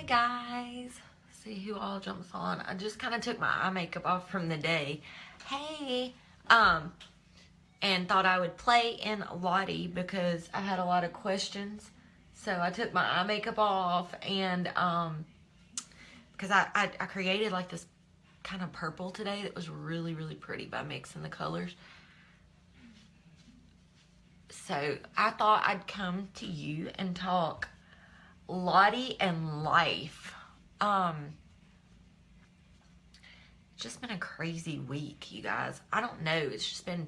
guys, see who all jumps on. I just kind of took my eye makeup off from the day. Hey, and thought I would play in Lottie because I had a lot of questions. So I took my eye makeup off and because I created like this kind of purple today that was really, really pretty by mixing the colors. So I thought I'd come to you and talk Lottie and Life. It's just been a crazy week, you guys. I don't know. It's just been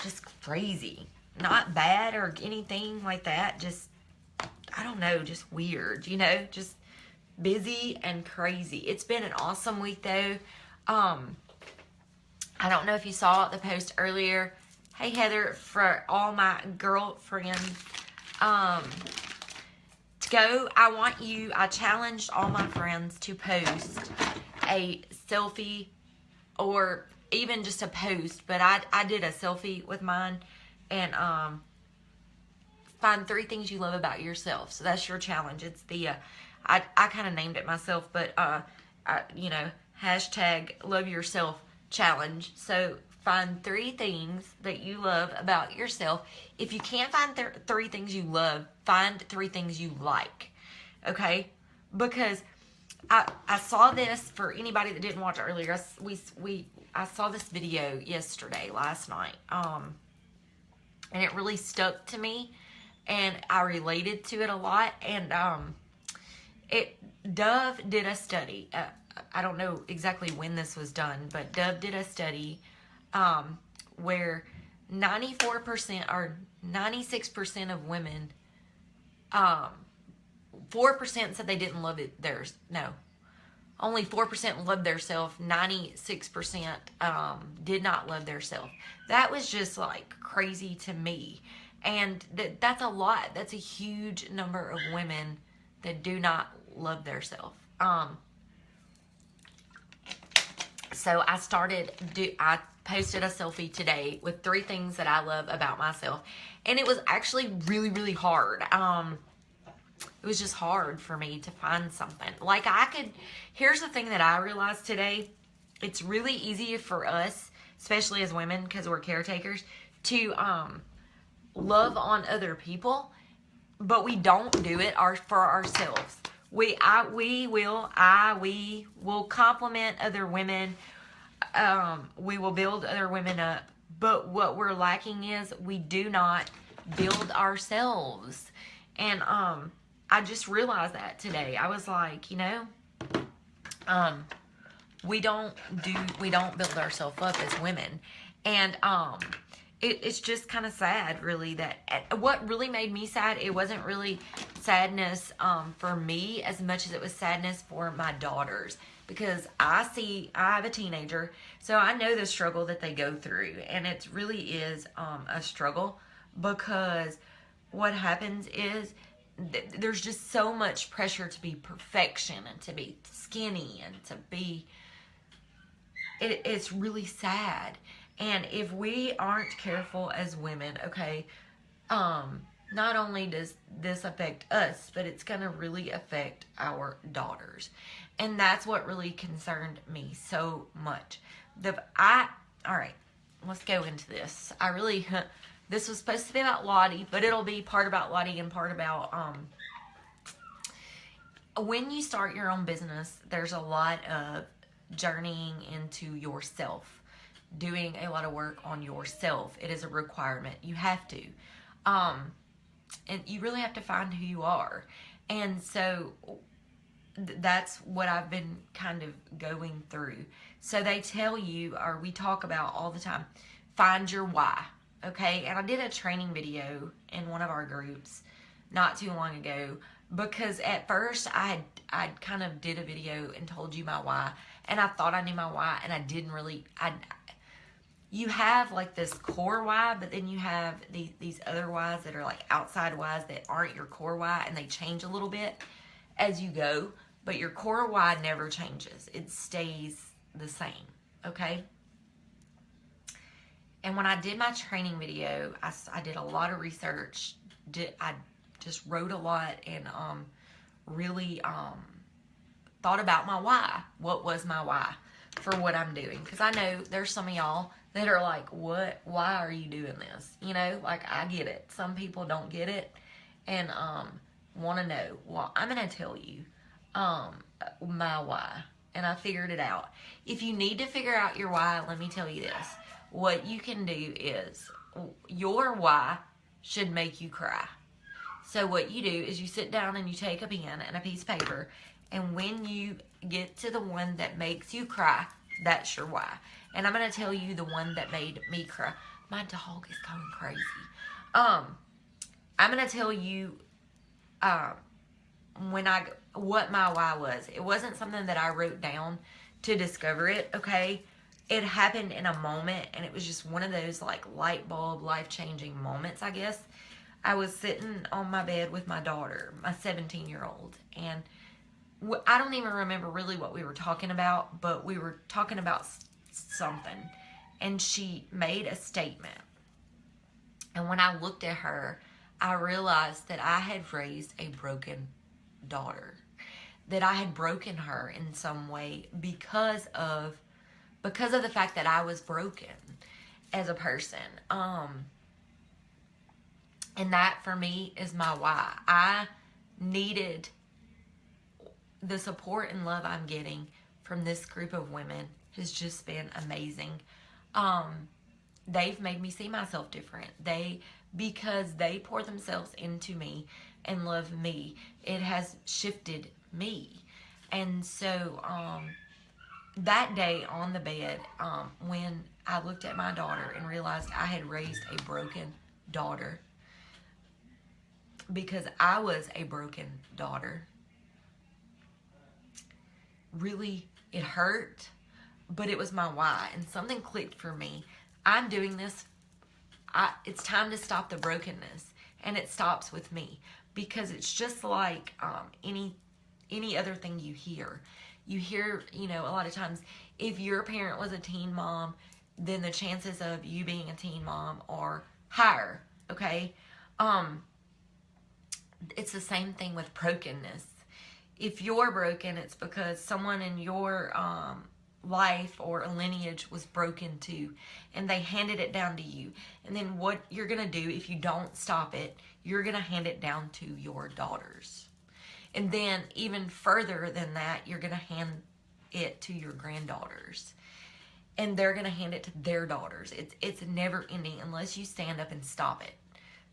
just crazy. Not bad or anything like that. Just, I don't know, just weird, you know, just busy and crazy. It's been an awesome week though. I don't know if you saw the post earlier. Hey Heather, for all my girlfriends, to go, I challenged all my friends to post a selfie or even just a post, but I did a selfie with mine and find 3 things you love about yourself. So that's your challenge. It's the I kind of named it myself, but you know, hashtag love yourself challenge. So find 3 things that you love about yourself. If you can't find 3 things you love, find 3 things you like. Okay? Because I saw this, for anybody that didn't watch it earlier, I saw this video last night, and it really stuck to me, and I related to it a lot, and Dove did a study, I don't know exactly when this was done, but Dove did a study, where 94% or 96% of women, 4% said they didn't love it theirs. No. Only 4% loved their self. 96% did not love their self. That was just like crazy to me. And that's a lot. That's a huge number of women that do not love their self. So I posted a selfie today with 3 things that I love about myself. And it was actually really, really hard. It was just hard for me to find something. Like here's the thing that I realized today. It's really easy for us, especially as women, because we're caretakers, to love on other people, but we don't do it for ourselves. We will compliment other women. We will build other women up. But what we're lacking is we do not build ourselves. And I just realized that today. I was like, you know, we don't build ourselves up as women. And it's just kind of sad, really, that what really made me sad, it wasn't really sadness for me as much as it was sadness for my daughters. Because I have a teenager, so I know the struggle that they go through. And it really is a struggle, because what happens is there's just so much pressure to be perfection and to be skinny and to be, it's really sad. And if we aren't careful as women, okay, not only does this affect us, but it's going to really affect our daughters. And that's what really concerned me so much. All right, let's go into this. This was supposed to be about Lottie, but it'll be part about Lottie and part about, when you start your own business, there's a lot of journeying into yourself, doing a lot of work on yourself. It is a requirement. You have to. And you really have to find who you are. And so that's what I've been kind of going through. So they tell you, or we talk about all the time, find your why. Okay, and I did a training video in one of our groups not too long ago, because at first I kind of did a video and told you my why, and I thought I knew my why, and I didn't really. You have like this core why, but then you have these other whys that are like outside whys that aren't your core why, and they change a little bit as you go, but your core why never changes. It stays the same, okay? And when I did my training video, I did a lot of research. I just wrote a lot and really thought about my why. What was my why for what I'm doing? Because I know there's some of y'all that are like, what? Why are you doing this? You know, like, I get it. Some people don't get it and want to know. Well, I'm going to tell you my why. And I figured it out. If you need to figure out your why, let me tell you this. What you can do is, your why should make you cry. So what you do is you sit down and you take a pen and a piece of paper, and when you get to the one that makes you cry, that's your why. And I'm going to tell you the one that made me cry. My dog is going crazy. I'm going to tell you what my why was. It wasn't something that I wrote down to discover it, okay? It happened in a moment, and it was just one of those like light bulb, life-changing moments, I guess. I was sitting on my bed with my daughter, my 17-year-old, and I don't even remember really what we were talking about, but we were talking about something, and she made a statement. And when I looked at her, I realized that I had raised a broken daughter, that I had broken her in some way because of the fact that I was broken as a person. And that for me is my why. I needed the support and love I'm getting from this group of women has just been amazing. They've made me see myself different. Because they pour themselves into me and love me, it has shifted me. And so that day on the bed, when I looked at my daughter and realized I had raised a broken daughter, because I was a broken daughter, really, it hurt, but it was my why, and something clicked for me. I'm doing this. It's time to stop the brokenness, and it stops with me, because it's just like any other thing you hear. You hear, you know, a lot of times, if your parent was a teen mom, then the chances of you being a teen mom are higher, okay? It's the same thing with brokenness. If you're broken, it's because someone in your life or a lineage was broken too, and they handed it down to you. And then what you're going to do, if you don't stop it, you're going to hand it down to your daughters. And then even further than that, you're going to hand it to your granddaughters. And they're going to hand it to their daughters. It's never ending unless you stand up and stop it.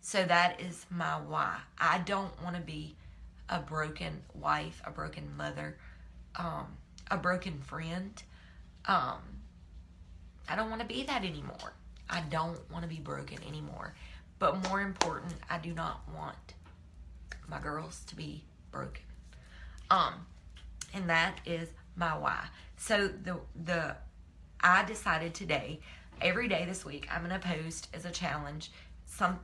So that is my why. I don't want to be a broken wife, a broken mother, a broken friend. I don't want to be that anymore. I don't want to be broken anymore. But more important, I do not want my girls to be broken. And that is my why. So I decided today, every day this week, I'm going to post as a challenge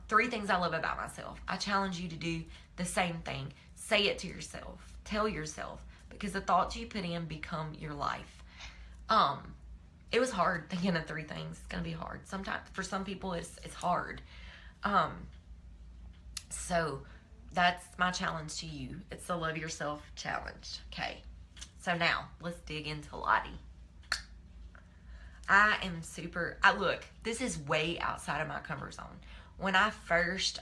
3 things I love about myself. I challenge you to do the same thing. Say it to yourself. Tell yourself. Because the thoughts you put in become your life. It was hard thinking of 3 things. It's going to be hard. Sometimes, for some people, it's hard. So that's my challenge to you. It's the Love Yourself Challenge. Okay. So now, let's dig into Lottie. I am look, this is way outside of my comfort zone. When I first,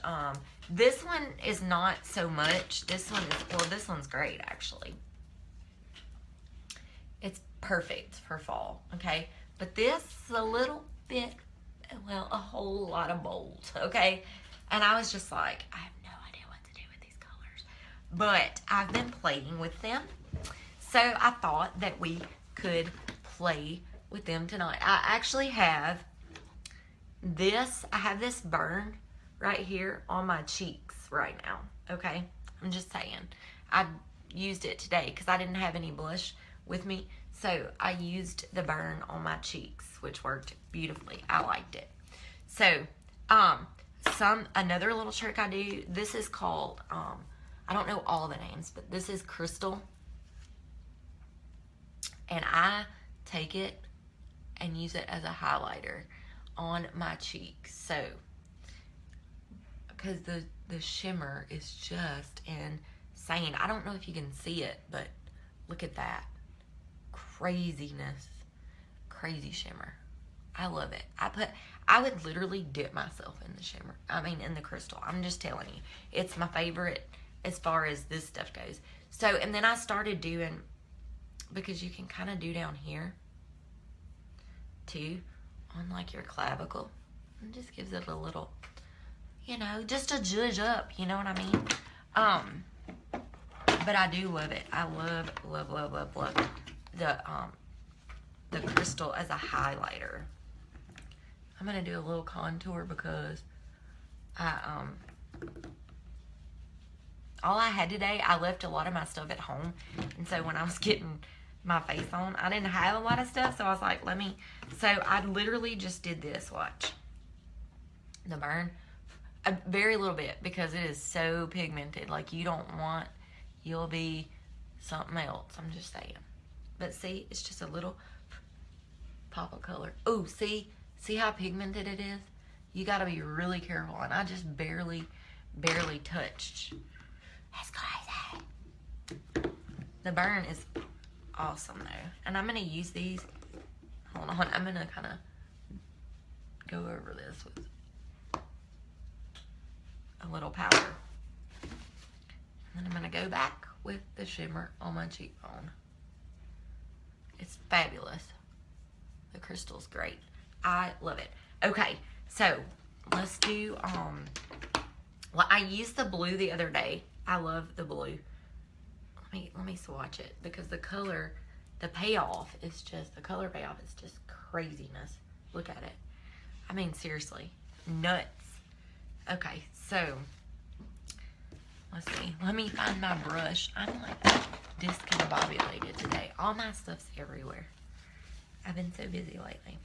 this one is not so much. This one's great, actually. It's perfect for fall, okay? But this is a little bit, a whole lot of bold, okay? And I was just like, I have no idea what to do with these colors. But I've been playing with them. So I thought that we could play with them tonight. I actually have this. I have this burn right here on my cheeks right now, okay? I'm just saying. I used it today because I didn't have any blush with me. So I used the burn on my cheeks, which worked beautifully. I liked it. So, another little trick I do, this is called, I don't know all the names, but this is Crystal. And I take it and use it as a highlighter on my cheeks. So, because the shimmer is just insane. I don't know if you can see it, but look at that. Craziness. Crazy shimmer. I love it. I would literally dip myself in the shimmer. I mean, in the crystal. I'm just telling you. It's my favorite as far as this stuff goes. So, and then I started doing, because you can kind of do down here, too, on like your clavicle. It just gives it a little, you know, just to judge up. You know what I mean? But I do love it. I love the crystal as a highlighter. I'm gonna do a little contour because all I had today, I left a lot of my stuff at home, and so when I was getting my face on, I didn't have a lot of stuff, so I was like, so I literally just did this. Watch the burn, a very little bit, because it is so pigmented. Like, you'll be something else. I'm just saying. But see, it's just a little pop of color. Oh, see how pigmented it is? You got to be really careful. And I just barely touched. That's crazy. The burn is awesome though. And I'm going to use these. Hold on. I'm going to kind of go over this with a little powder. And then I'm going to go back with the shimmer on my cheekbone. It's fabulous. The crystal's great. I love it. Okay, so let's do, well, I used the blue the other day. I love the blue. Let me swatch it, because the color, the payoff is just, the color payoff is just craziness. Look at it. I mean, seriously, nuts. Okay, so let's see. Let me find my brush. I'm like discombobulated today. All my stuff's everywhere. I've been so busy lately.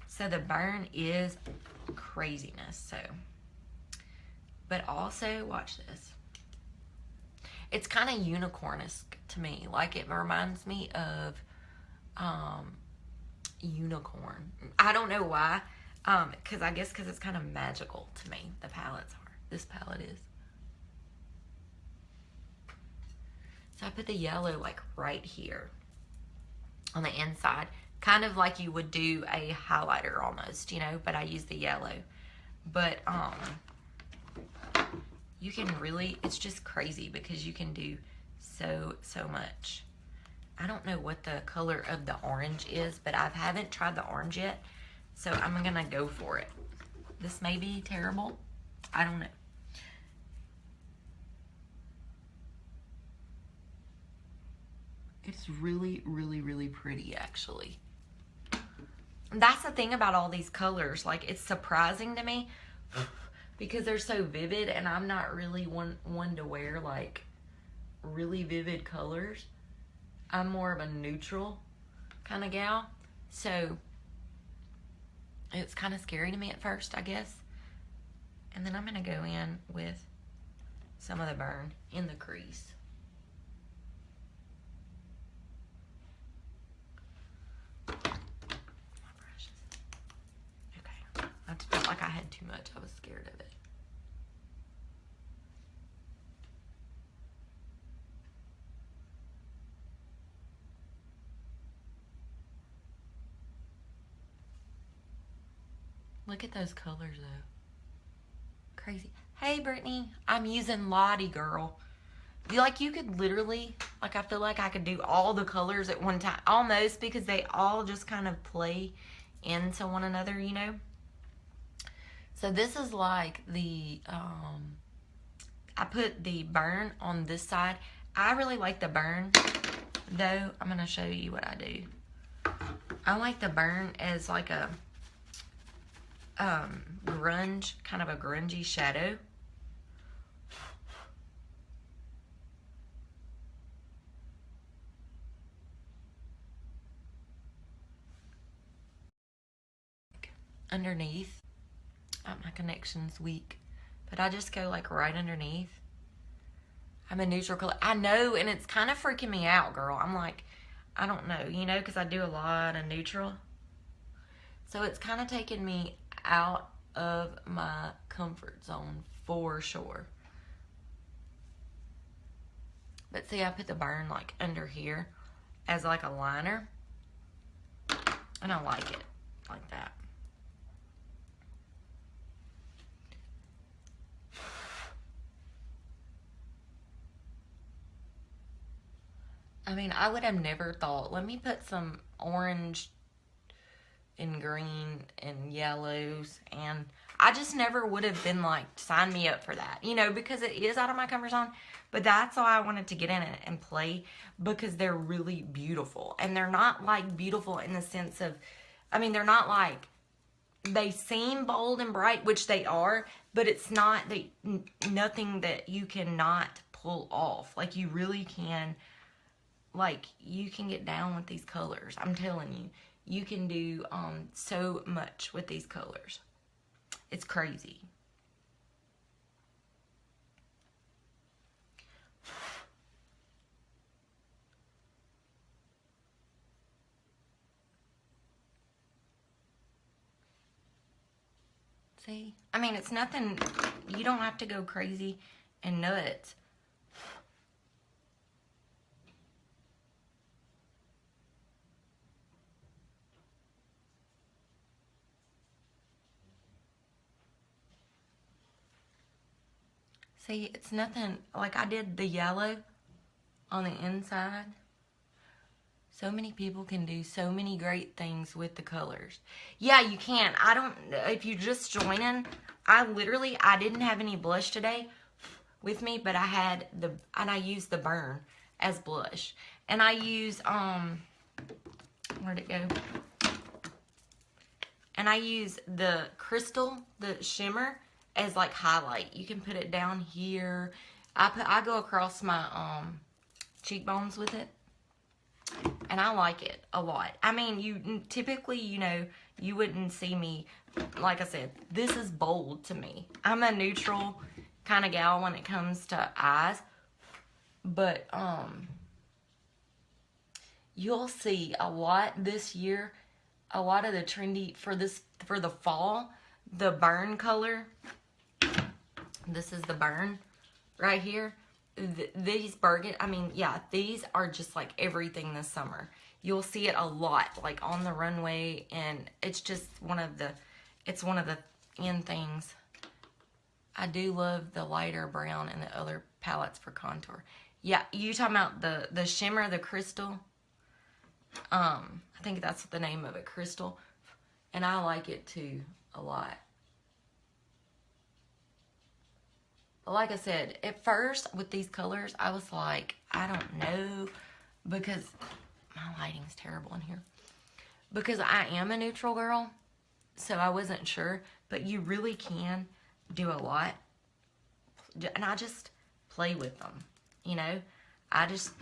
So the burn is craziness. So, but also, watch this. It's kind of unicorn-esque to me. Like, it reminds me of unicorn. I don't know why. I guess because it's kind of magical to me. The palettes are. This palette is. So I put the yellow like right here on the inside. Kind of like you would do a highlighter almost, you know, but I use the yellow. But you can really, it's just crazy because you can do so much. I don't know what the color of the orange is, but I haven't tried the orange yet, so I'm gonna go for it. This may be terrible. I don't know. It's really pretty, actually. That's the thing about all these colors. Like, it's surprising to me because they're so vivid, and I'm not really one to wear like really vivid colors. I'm more of a neutral kind of gal, so it's kind of scary to me at first, I guess. And then I'm gonna go in with some of the burn in the crease. I just felt like I had too much. I was scared of it. Look at those colors, though. Crazy. Hey, Brittany. I'm using Lottie, girl. You could literally, like, I feel like I could do all the colors at one time. Almost, because they all just kind of play into one another, you know? So this is like the, I put the burn on this side. I really like the burn, though. I'm going to show you what I do. I like the burn as like a grunge, kind of a grungy shadow. Underneath. My connection's weak, but I just go like right underneath. I'm a neutral color. I know, and it's kind of freaking me out, girl. I'm like, I don't know, you know, because I do a lot of neutral. So it's kind of taking me out of my comfort zone for sure. But see, I put the burn like under here as like a liner. And I like it like that. I mean, I would have never thought, let me put some orange and green and yellows, and I just never would have been like, sign me up for that, you know, because it is out of my comfort zone. But that's why I wanted to get in it and play, because they're really beautiful. And they're not like beautiful in the sense of, I mean, they're not like, they seem bold and bright, which they are, but it's not, nothing that you cannot pull off. Like, you really can, like, you can get down with these colors. I'm telling you, you can do so much with these colors. It's crazy. See? I mean, it's nothing, you don't have to go crazy and nuts. See, it's nothing, like I did the yellow on the inside. So many people can do so many great things with the colors. Yeah, you can. I don't, if you're just joining, I didn't have any blush today with me, but I used the burn as blush. And I use, where'd it go? And I use the crystal, the shimmer, as like highlight. You can put it down here. I go across my cheekbones with it. And I like it a lot. I mean, you typically, you know, you wouldn't see me, like I said, this is bold to me. I'm a neutral kind of gal when it comes to eyes. But you'll see a lot this year, a lot of the trendy, for the fall, the burn color. This is the burn right here. These burgundy, I mean, yeah, these are just like everything this summer. You'll see it a lot, like on the runway, and it's just one of the in things. I do love the lighter brown and the other palettes for contour. Yeah, you talking about the shimmer, the crystal? I think that's the name of it, crystal, and I like it too a lot. But like I said, at first with these colors, I was like, I don't know, because my lighting's terrible in here. Because I am a neutral girl, so I wasn't sure. But you really can do a lot. And I just play with them, you know. I just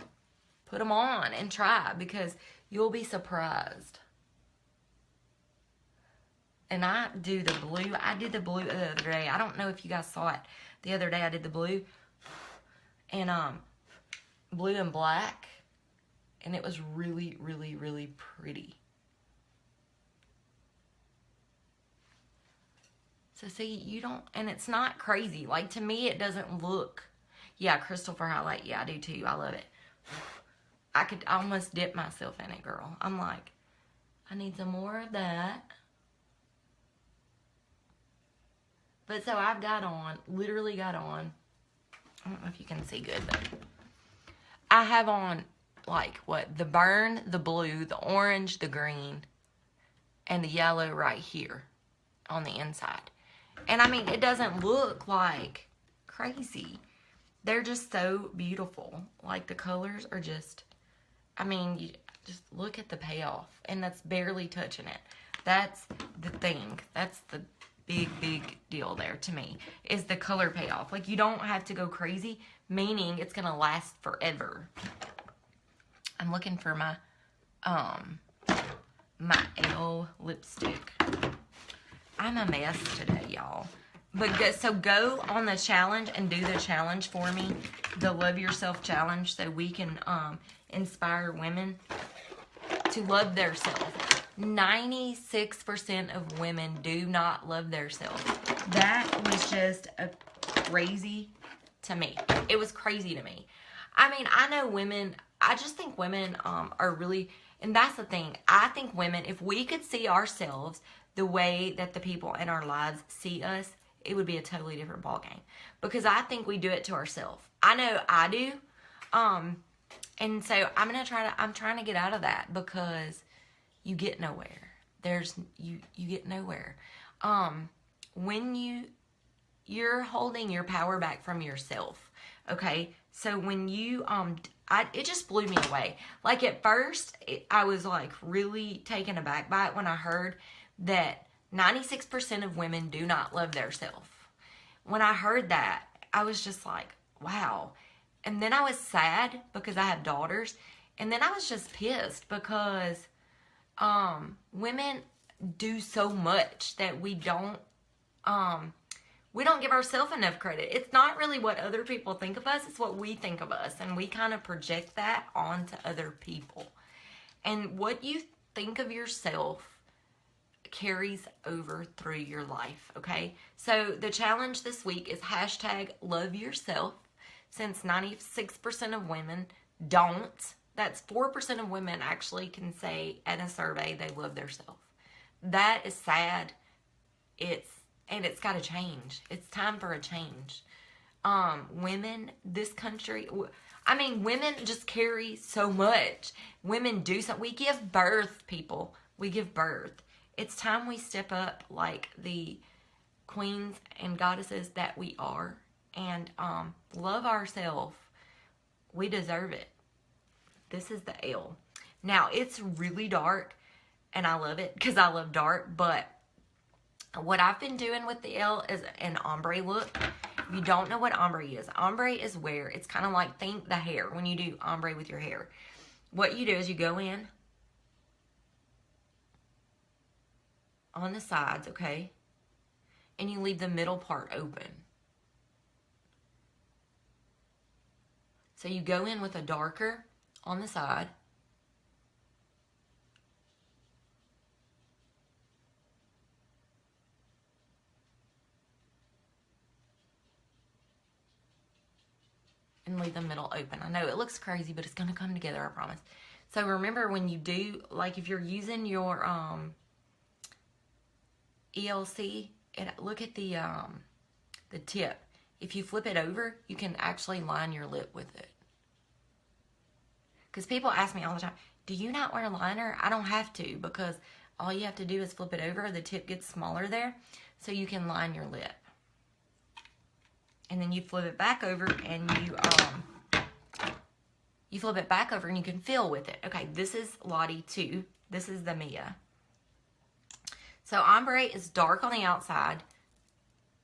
put them on and try, because you'll be surprised. And I do the blue. I did the blue the other day. I don't know if you guys saw it. The other day I did the blue. And blue and black. And it was really, really, really pretty. So see, you don't, and it's not crazy. Like, to me, it doesn't look, yeah, crystal for highlight. Yeah, I do too. I love it. I could almost dip myself in it, girl. I'm like, I need some more of that. But so I've got on, literally got on, I don't know if you can see good, but I have on, like, what, the burn, the blue, the orange, the green, and the yellow right here on the inside. And I mean, it doesn't look like crazy. They're just so beautiful. Like, the colors are just, I mean, you just look at the payoff. And that's barely touching it. That's the thing. That's the big deal there to me, is the color payoff. Like, you don't have to go crazy, meaning it's going to last forever. I'm looking for my L lipstick. I'm a mess today, y'all. But go on the challenge and do the challenge for me, the Love Yourself Challenge, so we can inspire women to love themselves. 96% of women do not love themselves. That was just crazy to me. It was crazy to me. I mean, I know women, I just think women are really, and that's the thing. I think women, if we could see ourselves the way that the people in our lives see us, it would be a totally different ballgame. Because I think we do it to ourselves. I know I do. And so I'm trying to get out of that because you get nowhere. You get nowhere. When you're holding your power back from yourself. Okay. So when you, it just blew me away. Like at first I was like really taken aback by it when I heard that 96% of women do not love themselves. When I heard that, I was just like, wow. And then I was sad because I have daughters. And then I was just pissed because women do so much that we don't give ourselves enough credit. It's not really what other people think of us. It's what we think of us. And we kind of project that onto other people. And what you think of yourself carries over through your life, okay? So the challenge this week is #love yourself. Since 96% of women don't, that's 4% of women actually can say in a survey they love themselves. That is sad. It's got to change. It's time for a change. Women, this country, women just carry so much. Women do so. We give birth, people. We give birth. It's time we step up like the queens and goddesses that we are and love ourselves. We deserve it. This is the L. Now, it's really dark, and I love it because I love dark, but what I've been doing with the L is an ombre look. If you don't know what ombre is where it's kind of like, think the hair when you do ombre with your hair. What you do is you go in on the sides, okay? And you leave the middle part open. So you go in with a darker on the side. And leave the middle open. I know it looks crazy, but it's going to come together, I promise. So remember when you do, like if you're using your ELC, look at the tip. If you flip it over, you can actually line your lip with it. Because people ask me all the time, do you not wear liner? I don't have to, because all you have to do is flip it over. The tip gets smaller there, so you can line your lip. And then you flip it back over, and you flip it back over, and you can fill with it. Okay, this is Lottie 2. This is the Mia. So ombre is dark on the outside,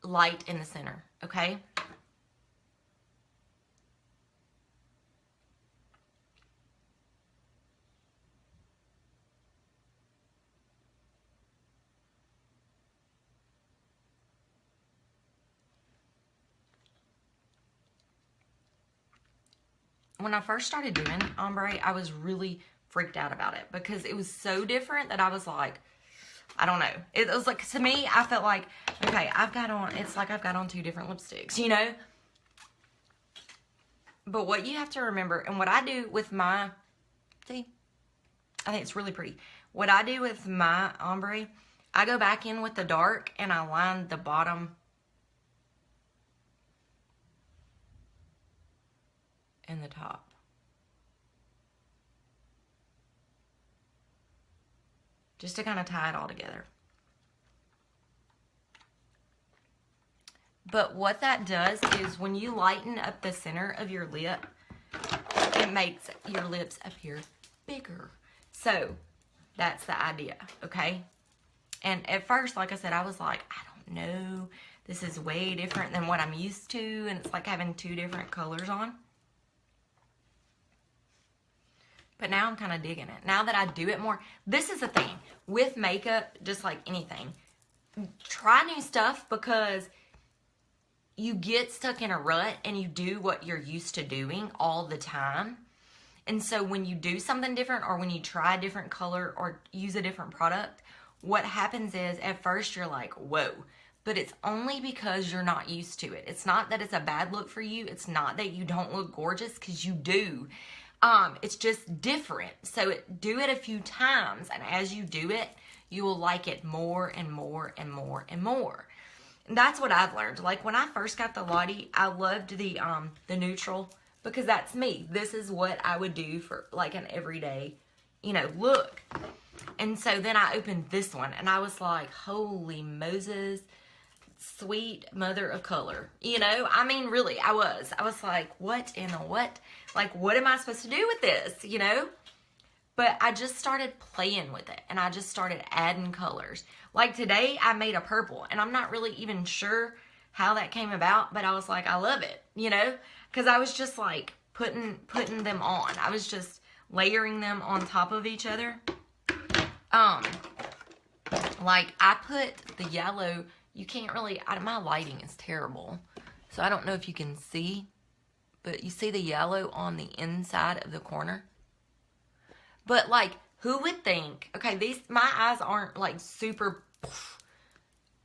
light in the center, okay? When I first started doing ombre, I was really freaked out about it because it was so different that I was like, I don't know. It was like, to me, I felt like, okay, it's like I've got on 2 different lipsticks, you know? But what you have to remember, and what I do with my, see, I think it's really pretty. What I do with my ombre, I go back in with the dark and I line the bottom and the top. Just to kind of tie it all together. But what that does is when you lighten up the center of your lip, it makes your lips appear bigger. So that's the idea, okay? And at first, like I said, I was like, I don't know. This is way different than what I'm used to. And it's like having 2 different colors on. But now I'm kind of digging it. Now that I do it more. This is the thing. With makeup, just like anything. Try new stuff because you get stuck in a rut and you do what you're used to doing all the time. And so when you do something different or when you try a different color or use a different product, what happens is at first you're like, whoa. but it's only because you're not used to it. It's not that it's a bad look for you. It's not that you don't look gorgeous, because you do. It's just different. So do it a few times, and as you do it, you will like it more and more and more and more. And that's what I've learned. Like when I first got the Lottie, I loved the neutral, because that's me. This is what I would do for like an everyday, look. And so then I opened this one, and I was like, holy Moses, sweet mother of color. I mean, really, I was like, what in the what? Like, what am I supposed to do with this, But I just started playing with it, and I just started adding colors. Like today, I made a purple, and I'm not really even sure how that came about, but I was like, I love it, Because I was just like putting them on. I was just layering them on top of each other. Like I put the yellow, you can't really, my lighting is terrible, so I don't know if you can see, but you see the yellow on the inside of the corner. But like, who would think, okay, my eyes aren't like super,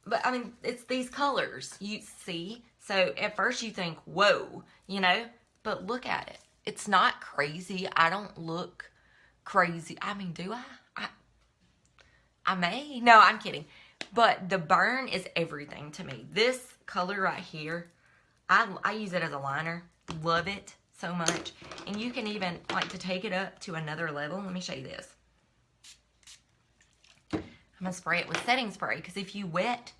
but I mean, it's these colors, you see. So at first you think, whoa, but look at it. It's not crazy. I don't look crazy. I mean, do I? I may. No, I'm kidding. But the burn is everything to me. This color right here, I use it as a liner. Love it so much. And you can even, like, to take it up to another level. Let me show you this. I'm going to spray it with setting spray. Because if you wet,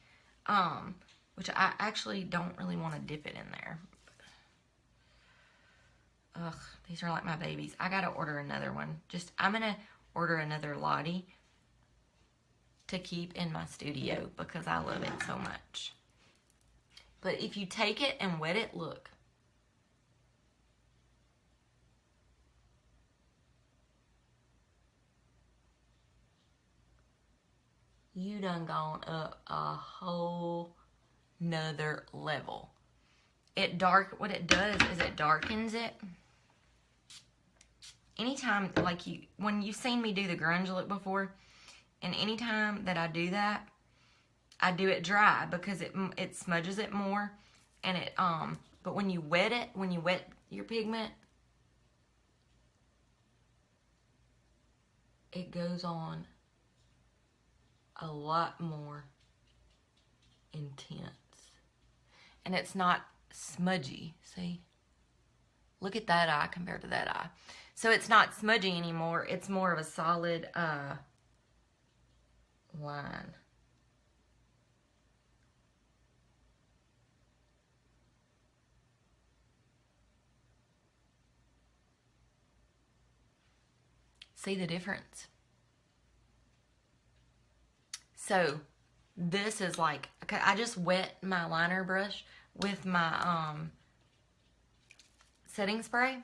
which I actually don't really want to dip it in there. Ugh, these are like my babies. I got to order another one. I'm going to order another Lottie to keep in my studio because I love it so much. But if you take it and wet it, look. You done gone up a whole nother level. What it does is it darkens it. Anytime, like when you've seen me do the grunge look before, and anytime that I do that, I do it dry because it smudges it more, and but when you wet your pigment, it goes on a lot more intense, and it's not smudgy. See, look at that eye compared to that eye. So it's not smudgy anymore. It's more of a solid line. See the difference? So this is like, okay, I just wet my liner brush with my setting spray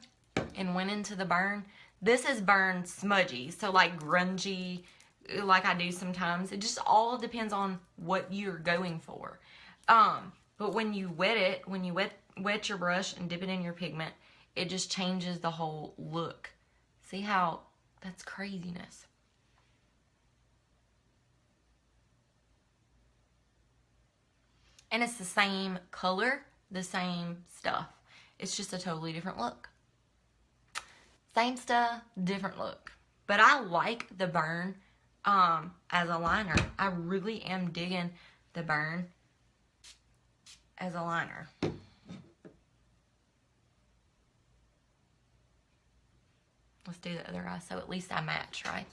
and went into the burn. This is burn smudgy, so like grungy, like I do sometimes. It just all depends on what you're going for. But when you wet it, when you wet your brush and dip it in your pigment, it just changes the whole look. See how that's craziness. And it's the same color, the same stuff. It's just a totally different look. Same stuff, different look. But I like the burn as a liner. I really am digging the burn as a liner. Let's do the other eye so at least I match, right?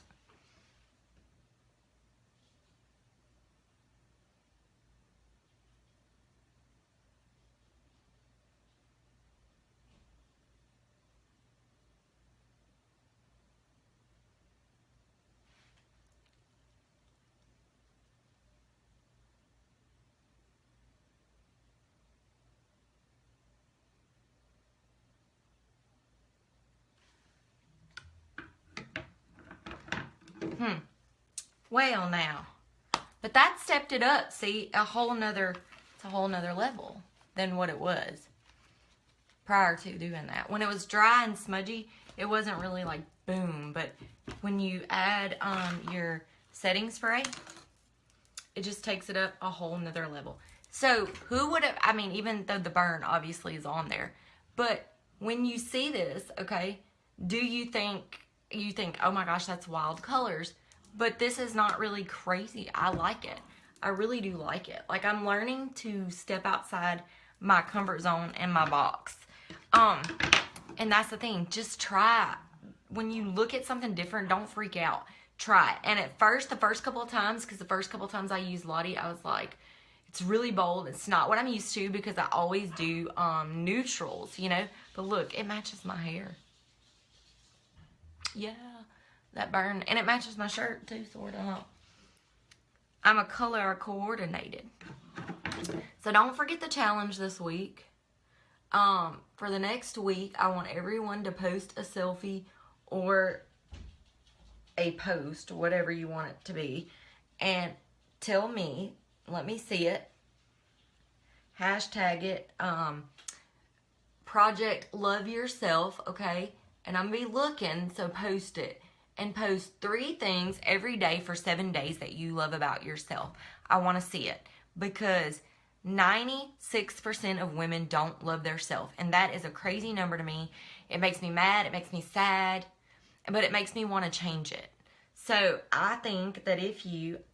Well now, but that stepped it up. See, it's a whole nother level than what it was prior to doing that. When it was dry and smudgy, it wasn't really like boom. But when you add your setting spray, it just takes it up a whole nother level. So who would have, I mean, even though the burn obviously is on there, but when you see this, okay, do you think, oh my gosh, that's wild colors, but this is not really crazy. I like it. I really do like it. Like, I'm learning to step outside my comfort zone and my box. And that's the thing. Just try. When you look at something different, don't freak out. Try it. And at first, the first couple of times, because the first couple of times I used Lottie, I was like, it's really bold. It's not what I'm used to because I always do neutrals, you know. But look, it matches my hair. Yeah, that burn. And it matches my shirt too, sort of. I'm a color coordinated. So don't forget the challenge this week. For the next week, I want everyone to post a selfie or a post, whatever you want it to be, and tell me, let me see it, hashtag it, Project Love Yourself, okay, and I'm going to be looking, so post it, and post 3 things every day for 7 days that you love about yourself. I want to see it, because 96% of women don't love their self, and that is a crazy number to me. It makes me mad, it makes me sad, but it makes me want to change it. So I think that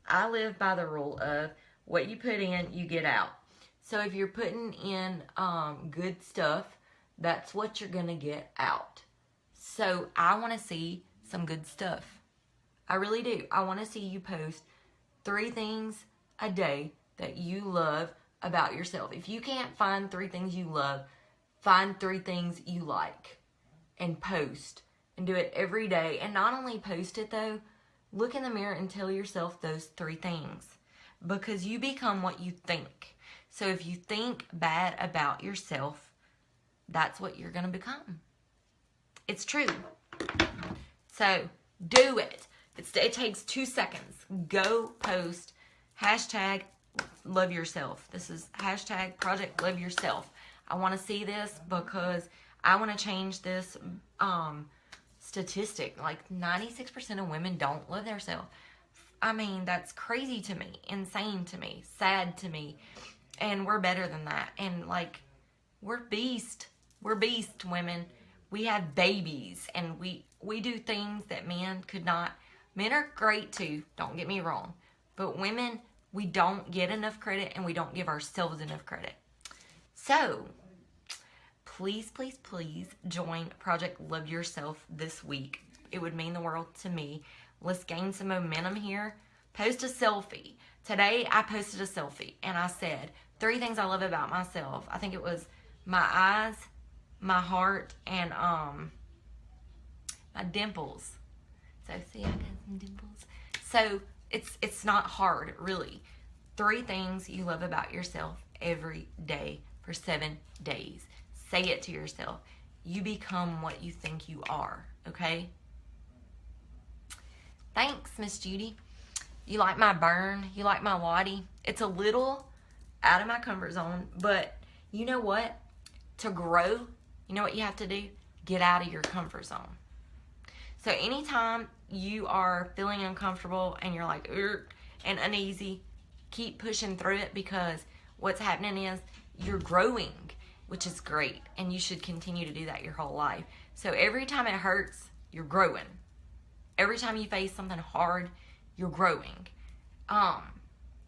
I live by the rule of what you put in, you get out. So if you're putting in good stuff, that's what you're going to get out. So I want to see some good stuff. I really do. I want to see you post 3 things a day that you love about yourself. If you can't find 3 things you love, find 3 things you like and post. And do it every day. And not only post it though, look in the mirror and tell yourself those 3 things. Because you become what you think. So if you think bad about yourself, that's what you're going to become. It's true. So do it. It takes 2 seconds. Go post hashtag love yourself. This is hashtag Project Love Yourself. I want to see this because I want to change this statistic. Like 96% of women don't love themselves. I mean, that's crazy to me, insane to me, sad to me, and we're better than that. And like, we're beast women. We have babies, and we do things that men could not. Men are great too, don't get me wrong, but women, we don't get enough credit, and we don't give ourselves enough credit. So please, please, please join Project Love Yourself this week. It would mean the world to me. Let's gain some momentum here. Post a selfie. Today, I posted a selfie, and I said 3 things I love about myself. I think it was my eyes, my heart, and my dimples. So, see, I got some dimples. So, it's not hard, really. 3 things you love about yourself every day for 7 days. Say it to yourself. You become what you think you are, okay? Thanks, Miss Judy. You like my burn? You like my Lottie? It's a little out of my comfort zone, but you know what? To grow, you know what you have to do? Get out of your comfort zone. So anytime you are feeling uncomfortable and you're like, ugh, and uneasy, keep pushing through it, because what's happening is you're growing, which is great, and you should continue to do that your whole life. So every time it hurts, you're growing. Every time you face something hard, you're growing.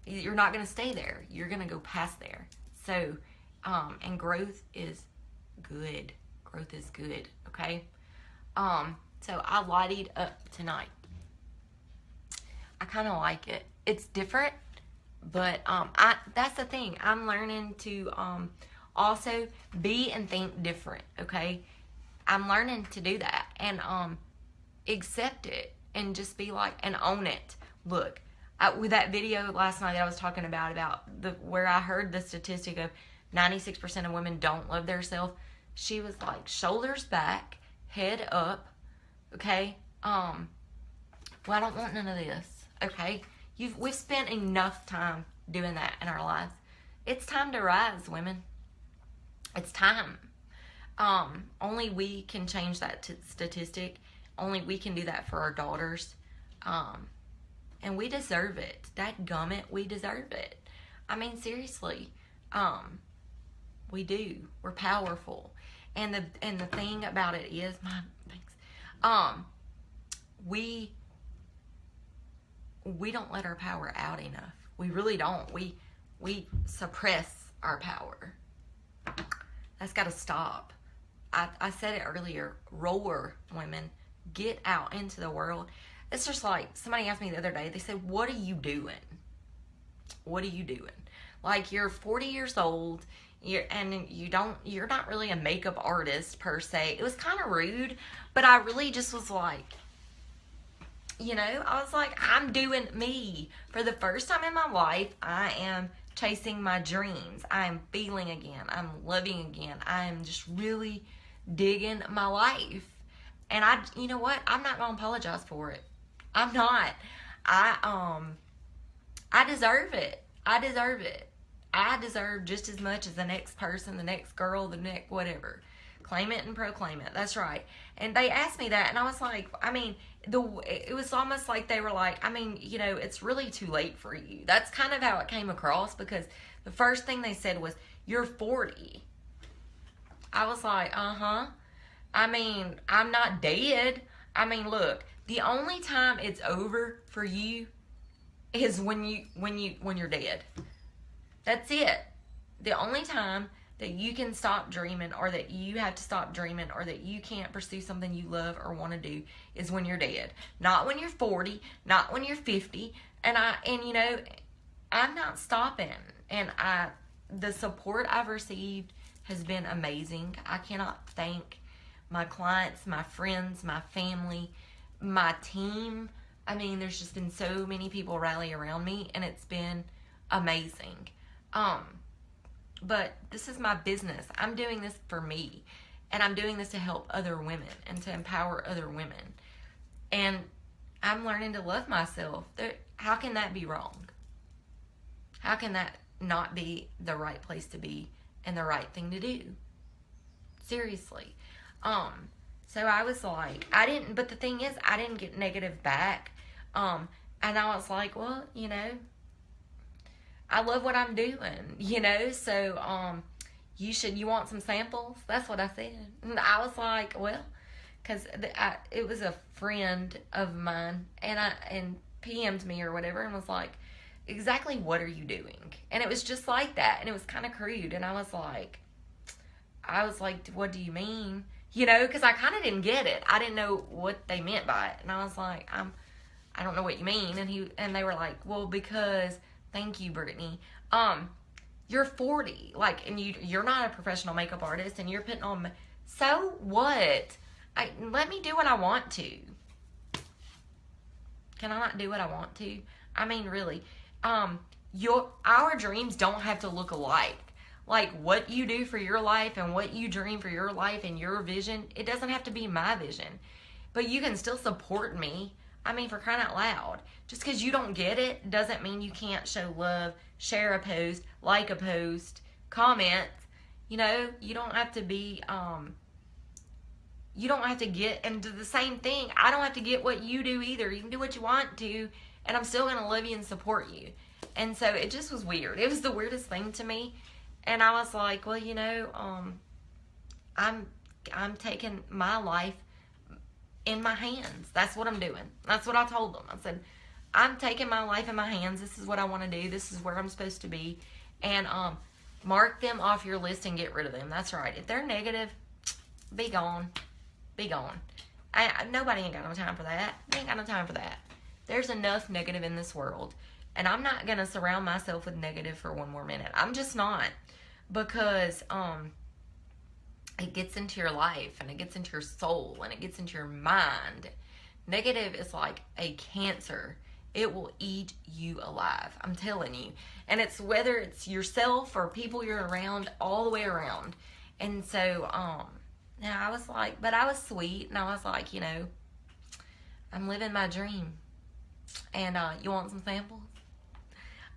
You're not going to stay there. You're going to go past there. So, and growth is good. Growth is good, okay? So I lighted up tonight. I kind of like it. It's different, but that's the thing. I'm learning to also be and think different, okay? I'm learning to do that, and accept it, and just be like, and own it. Look, with that video last night that I was talking about where I heard the statistic of 96% of women don't love themselves, she was like, shoulders back, head up, okay? Well, I don't want none of this, okay? We've spent enough time doing that in our lives. It's time to rise, women. It's time. Only we can change that statistic. Only we can do that for our daughters. And we deserve it. Dadgummit, we deserve it. I mean, seriously. We do. We're powerful. And the thing about it is, we don't let our power out enough. We really don't. We suppress our power. That's got to stop. I said it earlier. Roar, women. Get out into the world. It's just like, somebody asked me the other day, they said, what are you doing? What are you doing? Like, you're 40 years old, you're not really a makeup artist per se. It was kind of rude, but I really just was like, I was like, I'm doing me. For the first time in my life, I am chasing my dreams. I am feeling again. I'm loving again. I am just really digging my life. And you know what? I'm not going to apologize for it. I'm not. I deserve it. I deserve it. I deserve just as much as the next person, the next girl, the next whatever. Claim it and proclaim it. That's right. And they asked me that, and I was like, it was almost like they were like, it's really too late for you. That's kind of how it came across, because the first thing they said was, you're 40. I was like, I'm not dead. Look, the only time it's over for you is when you're dead. That's it. The only time that you can stop dreaming, or that you have to stop dreaming, or that you can't pursue something you love or want to do, is when you're dead. Not when you're 40, not when you're 50. And I'm not stopping. And the support I've received has been amazing. I cannot thank my clients, my friends, my family, my team. There's just been so many people rally around me, and it's been amazing. But this is my business. I'm doing this for me, and I'm doing this to help other women and to empower other women. And I'm learning to love myself. How can that be wrong? How can that not be the right place to be and the right thing to do? Seriously. So I was like, but the thing is, I didn't get negative back. And I was like, well, I love what I'm doing, so, you want some samples? That's what I said. And I was like, well, because it was a friend of mine, and PM'd me or whatever, and was like, exactly what are you doing? And it was just like that, and it was kind of crude, and I was like, what do you mean? Because I kind of didn't get it. I didn't know what they meant by it, and I was like, I don't know what you mean, and they were like, well, because... Thank you, Brittany. You're 40, and you're not a professional makeup artist, and you're putting on. So what? Let me do what I want to. Can I not do what I want to? Really. Our dreams don't have to look alike. Like, what you do for your life and what you dream for your life and your vision, it doesn't have to be my vision. But you can still support me. For crying out loud. Just because you don't get it doesn't mean you can't show love, share a post, like a post, comment. You don't have to be, you don't have to get into the same thing. I don't have to get what you do either. You can do what you want to, and I'm still going to love you and support you. And so it just was weird. It was the weirdest thing to me. And I was like, well, I'm taking my life in my hands. That's what I'm doing. That's what I told them. I said, I'm taking my life in my hands. This is what I want to do. This is where I'm supposed to be. And mark them off your list and get rid of them. That's right. If they're negative, be gone. Be gone. Nobody ain't got no time for that. They ain't got no time for that. There's enough negative in this world. And I'm not going to surround myself with negative for one more minute. I'm just not. Because it gets into your life, and it gets into your soul, and it gets into your mind. Negative is like a cancer. It will eat you alive. I'm telling you. And it's whether it's yourself or people you're around, all the way around. And so, now I was like, but I was sweet, and I was like, I'm living my dream. And you want some samples?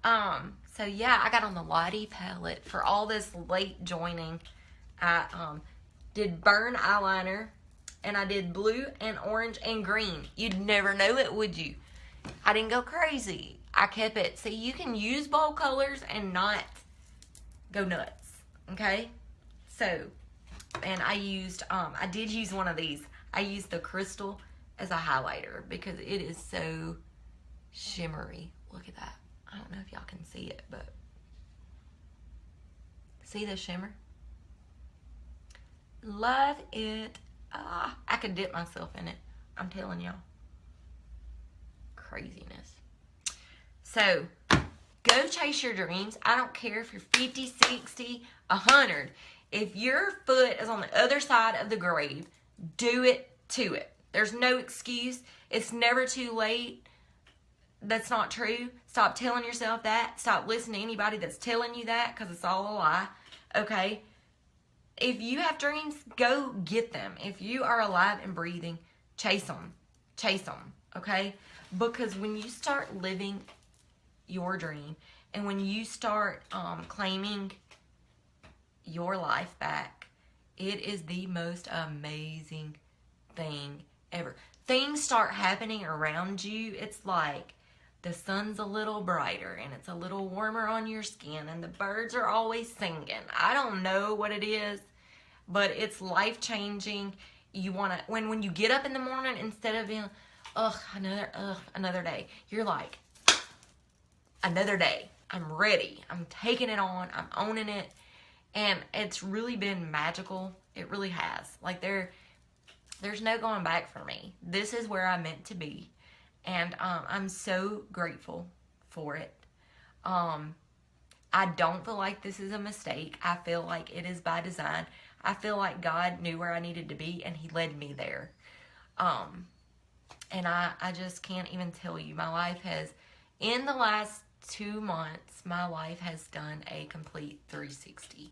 So yeah, I got on the Lottie palette for all this late joining. I did burn eyeliner, and I did blue and orange and green. You'd never know it, would you? I didn't go crazy. I kept it. See, you can use bold colors and not go nuts. Okay? So, and I did use one of these. I used the crystal as a highlighter because it is so shimmery. Look at that. I don't know if y'all can see it, but see the shimmer? Love it. I could dip myself in it. I'm telling y'all. Craziness. So, go chase your dreams. I don't care if you're 50, 60, 100. If your foot is on the other side of the grave, do it to it. There's no excuse. It's never too late. That's not true. Stop telling yourself that. Stop listening to anybody that's telling you that because it's all a lie. Okay? If you have dreams, go get them. If you are alive and breathing, chase them. Chase them. Okay? Because when you start living your dream and when you start claiming your life back, it is the most amazing thing ever. Things start happening around you. It's like the sun's a little brighter and it's a little warmer on your skin and the birds are always singing. I don't know what it is, but it's life-changing. You want to, when you get up in the morning, instead of being, another day, you're like, another day. I'm ready. I'm taking it on. I'm owning it. And it's really been magical. It really has. Like, there's no going back for me. This is where I'm meant to be. And I'm so grateful for it. I don't feel like this is a mistake. I feel like it is by design. I feel like God knew where I needed to be and He led me there. And I just can't even tell you. My life has, in the last 2 months, my life has done a complete 360.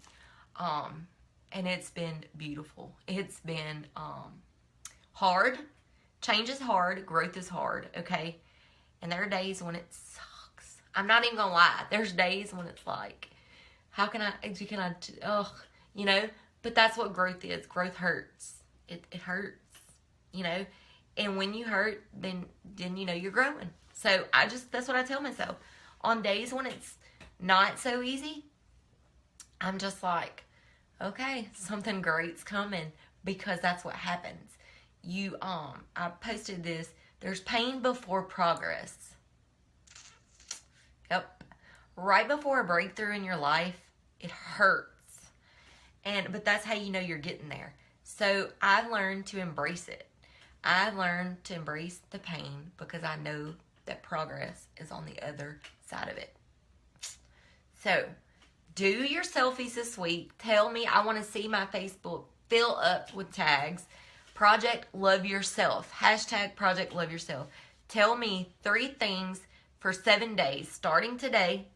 And it's been beautiful. It's been hard. Change is hard. Growth is hard, okay? And there are days when it sucks. I'm not even gonna lie. There's days when it's like, but that's what growth is. Growth hurts. It hurts, and when you hurt, then you're growing. So that's what I tell myself. On days when it's not so easy, I'm just like, okay, something great's coming, because that's what happens. I posted this. There's pain before progress. Yep. Right before a breakthrough in your life, it hurts. But that's how you know you're getting there. So I've learned to embrace it. I've learned to embrace the pain because I know that progress is on the other side of it. So, do your selfies this week. Tell me, I want to see my Facebook fill up with tags. Project Love Yourself. Hashtag Project Love Yourself. Tell me 3 things for 7 days, starting today.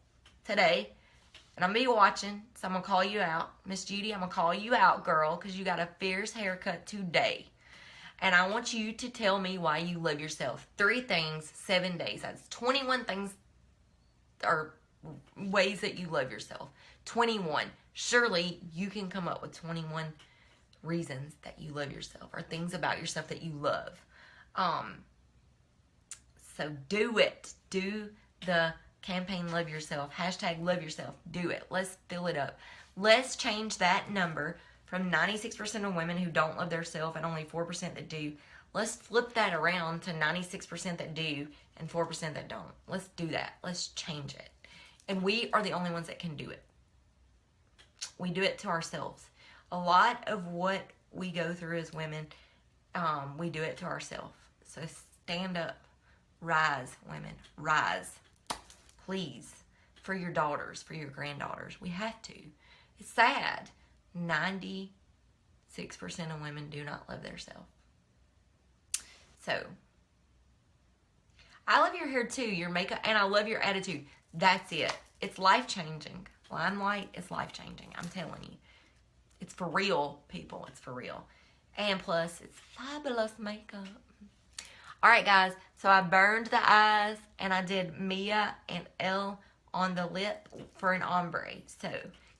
And I'm going to be watching, so I'm going to call you out. Miss Judy, I'm going to call you out, girl, because you got a fierce haircut today. And I want you to tell me why you love yourself. 3 things, 7 days. That's 21 things or ways that you love yourself. 21. Surely you can come up with 21 reasons that you love yourself or things about yourself that you love. So do it. Do the campaign Love Yourself. Hashtag Love Yourself. Do it. Let's fill it up. Let's change that number from 96% of women who don't love themselves and only 4% that do. Let's flip that around to 96% that do and 4% that don't. Let's do that. Let's change it. And we are the only ones that can do it. We do it to ourselves. A lot of what we go through as women, we do it to ourselves. So stand up. Rise, women. Rise. Please. For your daughters, for your granddaughters. We have to. It's sad. 96% of women do not love themselves. So, I love your hair too, your makeup, and I love your attitude. That's it. It's life-changing. Limelight is life-changing. I'm telling you. It's for real, people. It's for real. And plus, it's fabulous makeup. Alright, guys. So, I burned the eyes, and I did Mia and L on the lip for an ombre. So,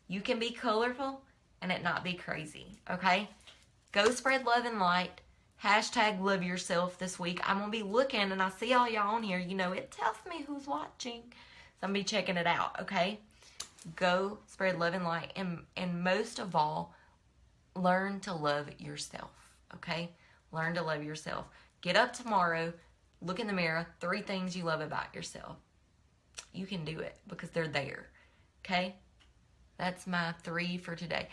you can be colorful and it not be crazy. Okay? Go spread love and light. Hashtag love yourself this week. I'm going to be looking, and I see all y'all on here. It tells me who's watching. So, I'm going to be checking it out. Okay? Go spread love and light. And most of all, learn to love yourself. Okay? Learn to love yourself. Get up tomorrow. Look in the mirror. 3 things you love about yourself. You can do it because they're there. Okay? That's my 3 for today.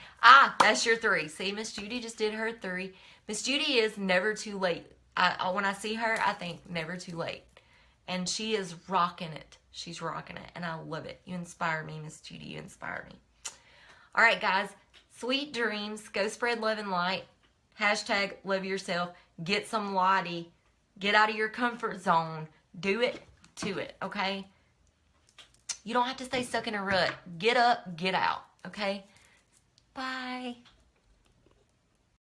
That's your 3. See, Miss Judy just did her 3. Miss Judy is never too late. When I see her, I think never too late. And she is rocking it. She's rocking it. And I love it. You inspire me, Miss Judy. You inspire me. All right, guys. Sweet dreams. Go spread love and light. Hashtag love yourself. Get some Lottie. Get out of your comfort zone. Do it to it, okay? You don't have to stay stuck in a rut. Get up, get out, okay? Bye.